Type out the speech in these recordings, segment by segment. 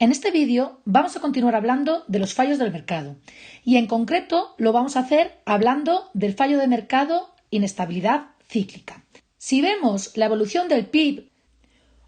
En este vídeo vamos a continuar hablando de los fallos del mercado y en concreto lo vamos a hacer hablando del fallo de mercado inestabilidad cíclica. Si vemos la evolución del PIB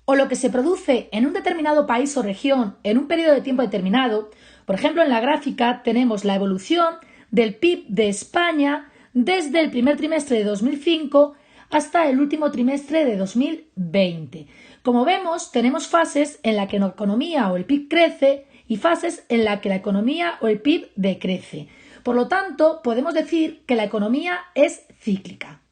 o lo que se produce en un determinado país o región en un periodo de tiempo determinado, por ejemplo en la gráfica tenemos la evolución del PIB de España desde el primer trimestre de 2005 hasta el último trimestre de 2020. Como vemos, tenemos fases en las que la economía o el PIB crece y fases en las que la economía o el PIB decrece. Por lo tanto, podemos decir que la economía es cíclica.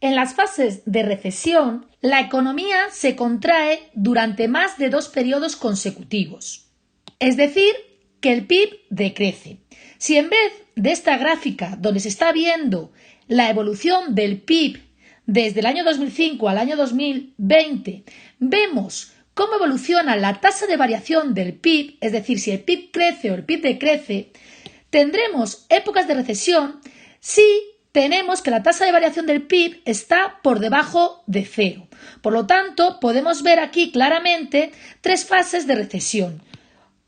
En las fases de recesión, la economía se contrae durante más de 2 periodos consecutivos. Es decir, que el PIB decrece. Si en vez de esta gráfica donde se está viendo la evolución del PIB desde el año 2005 al año 2020, vemos cómo evoluciona la tasa de variación del PIB, es decir, si el PIB crece o el PIB decrece, tendremos épocas de recesión si tenemos que la tasa de variación del PIB está por debajo de cero. Por lo tanto, podemos ver aquí claramente 3 fases de recesión.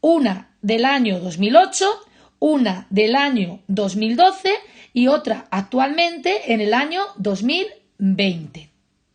Una del año 2008, una del año 2012 y otra actualmente en el año 2020.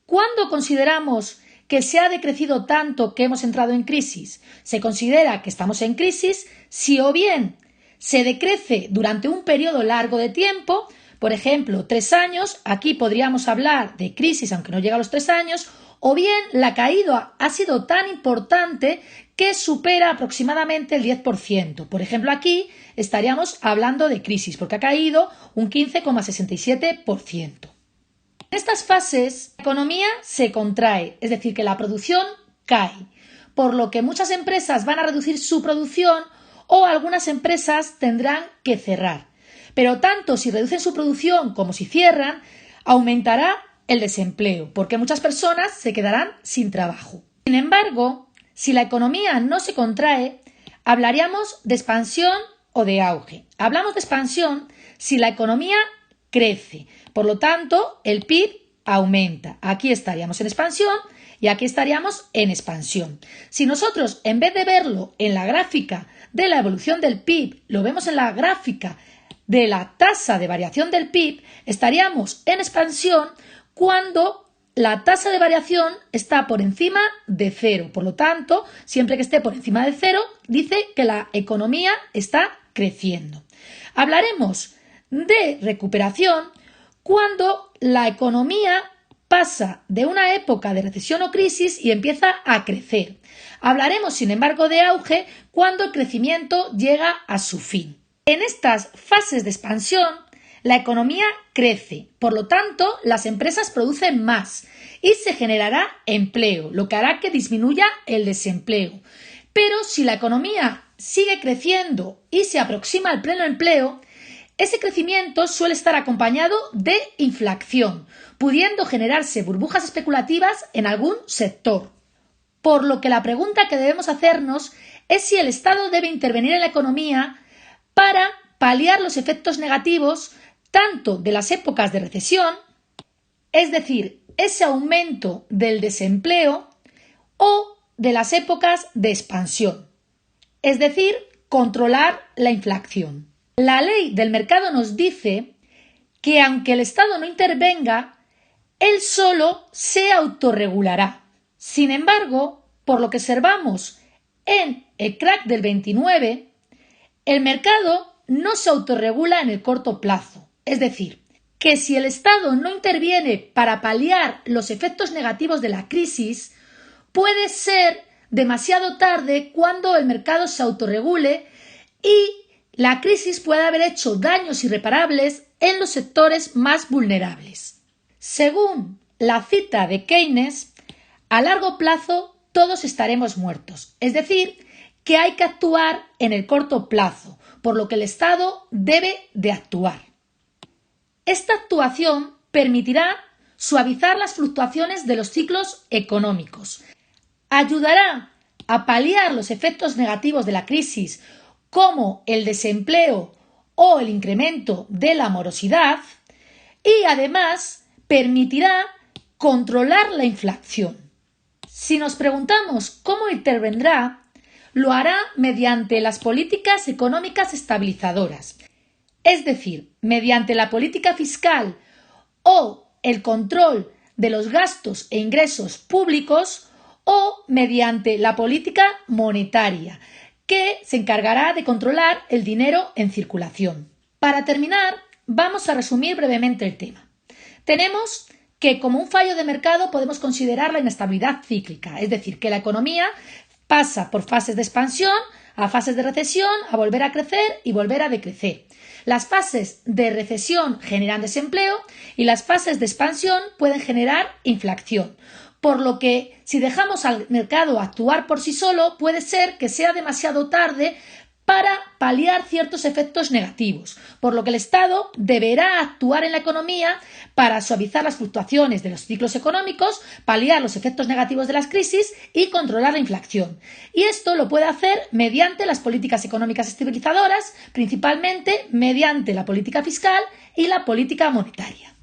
¿Cuándo consideramos que se ha decrecido tanto que hemos entrado en crisis? Se considera que estamos en crisis si o bien se decrece durante un periodo largo de tiempo, por ejemplo 3 años, aquí podríamos hablar de crisis aunque no llega a los 3 años, o bien la caída ha sido tan importante que supera aproximadamente el 10%. Por ejemplo, aquí estaríamos hablando de crisis porque ha caído un 15,67%. En estas fases, la economía se contrae, es decir, que la producción cae, por lo que muchas empresas van a reducir su producción o algunas empresas tendrán que cerrar. Pero tanto si reducen su producción como si cierran, aumentará el desempleo, porque muchas personas se quedarán sin trabajo. Sin embargo, si la economía no se contrae, hablaríamos de expansión o de auge. Hablamos de expansión si la economía crece, por lo tanto, el PIB aumenta. Aquí estaríamos en expansión y aquí estaríamos en expansión. Si nosotros, en vez de verlo en la gráfica de la evolución del PIB, lo vemos en la gráfica de la tasa de variación del PIB, estaríamos en expansión cuando la tasa de variación está por encima de cero. Por lo tanto, siempre que esté por encima de cero, dice que la economía está creciendo. Hablaremos de recuperación cuando la economía pasa de una época de recesión o crisis y empieza a crecer. Hablaremos, sin embargo, de auge cuando el crecimiento llega a su fin. En estas fases de expansión, la economía crece, por lo tanto, las empresas producen más y se generará empleo, lo que hará que disminuya el desempleo. Pero si la economía sigue creciendo y se aproxima al pleno empleo, ese crecimiento suele estar acompañado de inflación, pudiendo generarse burbujas especulativas en algún sector. Por lo que la pregunta que debemos hacernos es si el Estado debe intervenir en la economía para paliar los efectos negativos tanto de las épocas de recesión, es decir, ese aumento del desempleo, o de las épocas de expansión, es decir, controlar la inflación. La ley del mercado nos dice que aunque el Estado no intervenga, él solo se autorregulará. Sin embargo, por lo que observamos en el crack del 29, el mercado no se autorregula en el corto plazo. Es decir, que si el Estado no interviene para paliar los efectos negativos de la crisis, puede ser demasiado tarde cuando el mercado se autorregule y la crisis puede haber hecho daños irreparables en los sectores más vulnerables. Según la cita de Keynes, a largo plazo todos estaremos muertos. Es decir, que hay que actuar en el corto plazo, por lo que el Estado debe de actuar. Esta actuación permitirá suavizar las fluctuaciones de los ciclos económicos, ayudará a paliar los efectos negativos de la crisis como el desempleo o el incremento de la morosidad y además permitirá controlar la inflación. Si nos preguntamos cómo intervendrá, lo hará mediante las políticas económicas estabilizadoras, es decir, mediante la política fiscal o el control de los gastos e ingresos públicos o mediante la política monetaria, que se encargará de controlar el dinero en circulación. Para terminar, vamos a resumir brevemente el tema. Tenemos que como un fallo de mercado podemos considerar la inestabilidad cíclica, es decir, que la economía pasa por fases de expansión, a fases de recesión, a volver a crecer y volver a decrecer. Las fases de recesión generan desempleo y las fases de expansión pueden generar inflación. Por lo que, si dejamos al mercado actuar por sí solo, puede ser que sea demasiado tarde para paliar ciertos efectos negativos, por lo que el Estado deberá actuar en la economía para suavizar las fluctuaciones de los ciclos económicos, paliar los efectos negativos de las crisis y controlar la inflación. Y esto lo puede hacer mediante las políticas económicas estabilizadoras, principalmente mediante la política fiscal y la política monetaria.